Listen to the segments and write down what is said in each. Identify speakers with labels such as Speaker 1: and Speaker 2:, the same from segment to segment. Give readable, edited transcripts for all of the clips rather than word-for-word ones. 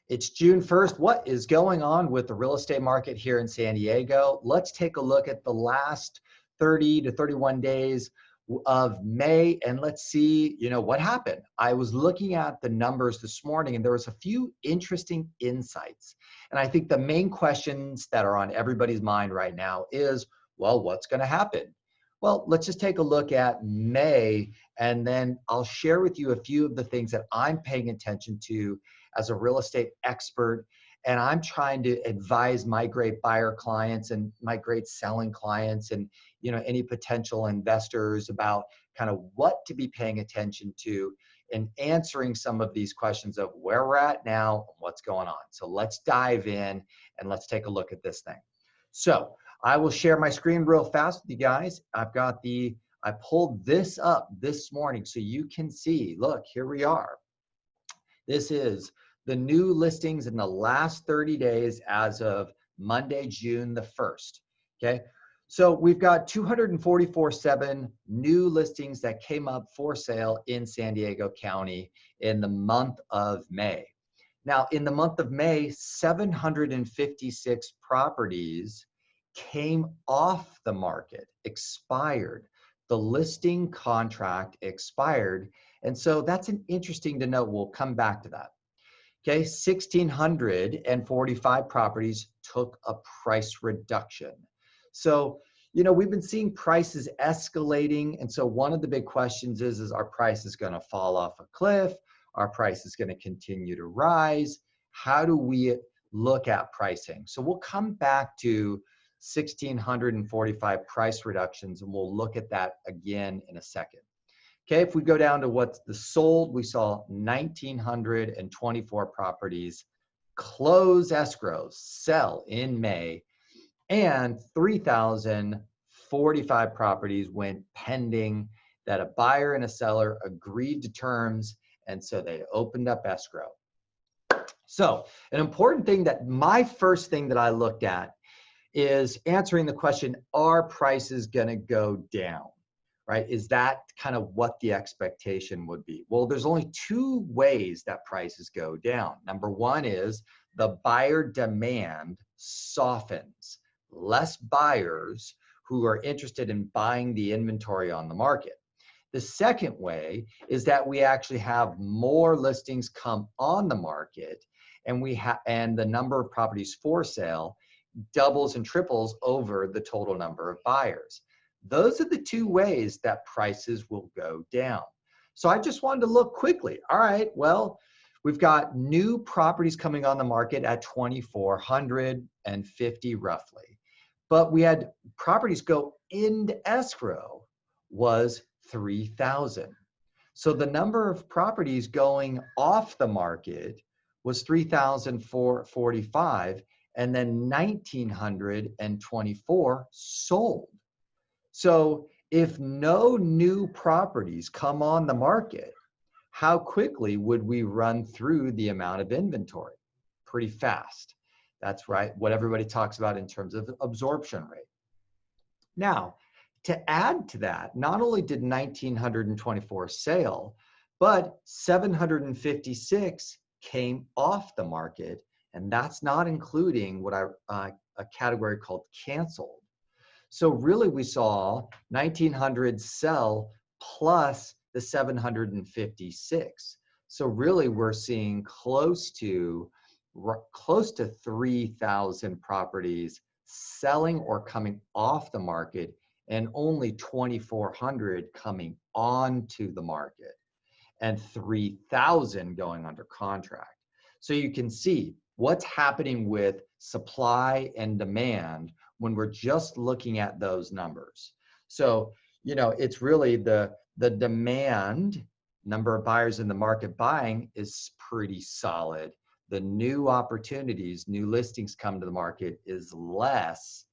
Speaker 1: It's June 1st. What is going on with the real estate market here in San Diego? Let's take a look at the last 30 to 31 days of May and let's see, what happened. I was looking at the numbers this morning and there was a few interesting insights. And I think the main questions that are on everybody's mind right now is, well, what's going to happen? Well, let's just take a look at May and then I'll share with you a few of the things that I'm paying attention to as a real estate expert, and I'm trying to advise my great buyer clients and my great selling clients and any potential investors about kind of what to be paying attention to and answering some of these questions of where we're at now and what's going on. So let's dive in and let's take a look at this thing. So I will share my screen real fast with you guys. I pulled this up this morning so you can see, look, here we are. This is the new listings in the last 30 days as of Monday, June the 1st, okay? So we've got 244.7 new listings that came up for sale in San Diego County in the month of May. Now, in the month of May, 756 properties came off the market, expired. The listing contract expired. And so that's an interesting to note. We'll come back to that. Okay, 1,645 properties took a price reduction. So, we've been seeing prices escalating. And so one of the big questions is our price is going to fall off a cliff? Our price is going to continue to rise? How do we look at pricing? So we'll come back to 1,645 price reductions and we'll look at that again in a second. Okay, if we go down to what's the sold, we saw 1,924 properties close escrows, sell in May, and 3,045 properties went pending that a buyer and a seller agreed to terms, and so they opened up escrow. So an important thing my first thing that I looked at is answering the question, are prices gonna go down? Right? Is that kind of what the expectation would be? Well, there's only two ways that prices go down. Number one is the buyer demand softens. Less buyers who are interested in buying the inventory on the market. The second way is that we actually have more listings come on the market and the number of properties for sale doubles and triples over the total number of buyers. Those are the two ways that prices will go down. So I just wanted to look quickly. All right, well, we've got new properties coming on the market at 2,450 roughly. But we had properties go into escrow was 3,000. So the number of properties going off the market was 3,445 and then 1,924 sold. So if no new properties come on the market, how quickly would we run through the amount of inventory? Pretty fast. That's right, what everybody talks about in terms of absorption rate. Now, to add to that, not only did 1,924 sell, but 756 came off the market, and that's not including what a category called canceled. So really we saw 1,900 sell plus the 756. So really we're seeing close to 3,000 properties selling or coming off the market and only 2,400 coming onto the market and 3,000 going under contract. So you can see what's happening with supply and demand when we're just looking at those numbers. So, it's really the demand, number of buyers in the market buying is pretty solid. The new opportunities, new listings come to the market is less,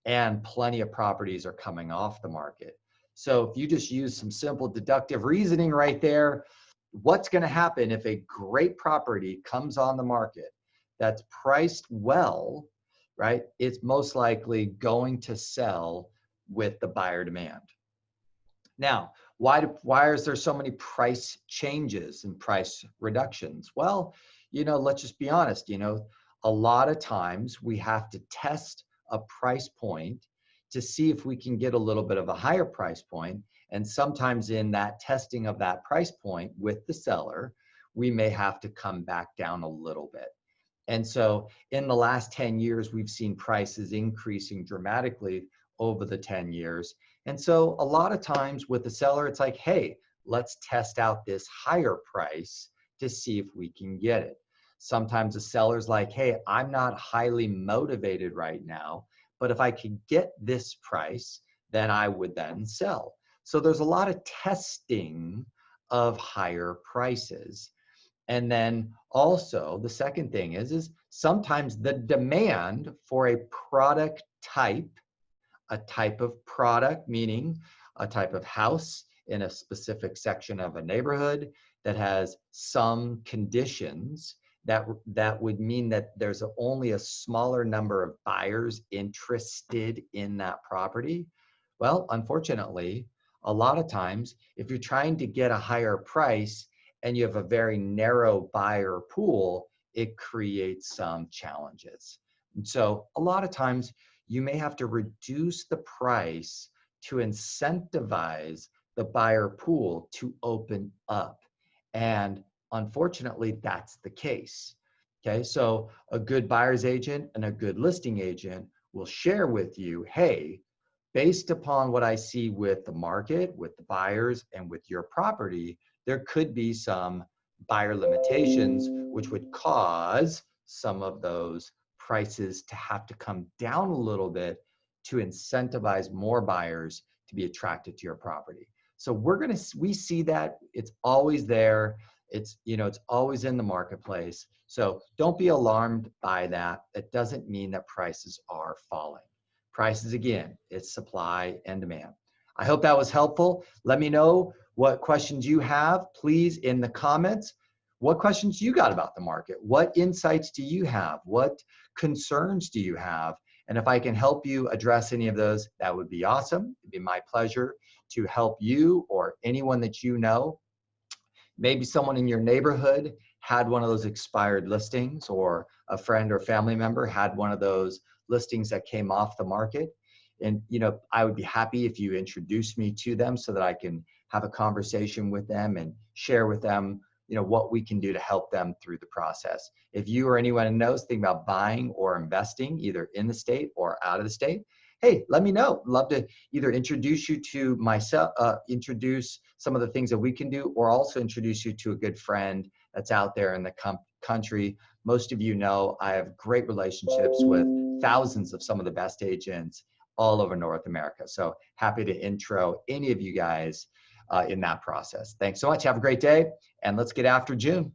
Speaker 1: and plenty of properties are coming off the market. So if you just use some simple deductive reasoning right there, what's gonna happen if a great property comes on the market that's priced well, right? It's most likely going to sell with the buyer demand. Now, why is there so many price changes and price reductions? Well, let's just be honest, a lot of times we have to test a price point to see if we can get a little bit of a higher price point. And sometimes in that testing of that price point with the seller, we may have to come back down a little bit. And so in the last 10 years, we've seen prices increasing dramatically over the 10 years. And so a lot of times with the seller, it's like, hey, let's test out this higher price to see if we can get it. Sometimes the seller's like, hey, I'm not highly motivated right now, but if I could get this price, then I would then sell. So there's a lot of testing of higher prices. And then also the second thing is sometimes the demand for a product type, a type of product, meaning a type of house in a specific section of a neighborhood that has some conditions that would mean that there's only a smaller number of buyers interested in that property. Well, unfortunately, a lot of times, if you're trying to get a higher price and you have a very narrow buyer pool, it creates some challenges. And so a lot of times you may have to reduce the price to incentivize the buyer pool to open up. And unfortunately, that's the case. Okay, so a good buyer's agent and a good listing agent will share with you, hey, based upon what I see with the market, with the buyers, and with your property, there could be some buyer limitations, which would cause some of those prices to have to come down a little bit to incentivize more buyers to be attracted to your property. So we see that it's always there. It's always in the marketplace. So don't be alarmed by that. It doesn't mean that prices are falling. Prices, again, it's supply and demand. I hope that was helpful. Let me know what questions you have, please, in the comments. What questions you got about the market? What insights do you have? What concerns do you have? And if I can help you address any of those, that would be awesome. It'd be my pleasure to help you or anyone that you know. Maybe someone in your neighborhood had one of those expired listings, or a friend or family member had one of those listings that came off the market. And, I would be happy if you introduce me to them so that I can have a conversation with them and share with them, what we can do to help them through the process. If you or anyone who knows thinking about buying or investing either in the state or out of the state, hey, let me know. Love to either introduce you to myself, introduce some of the things that we can do, or also introduce you to a good friend that's out there in the country. Most of you know I have great relationships with thousands of some of the best agents all over North America. So happy to intro any of you guys in that process. Thanks so much. Have a great day, and let's get after June.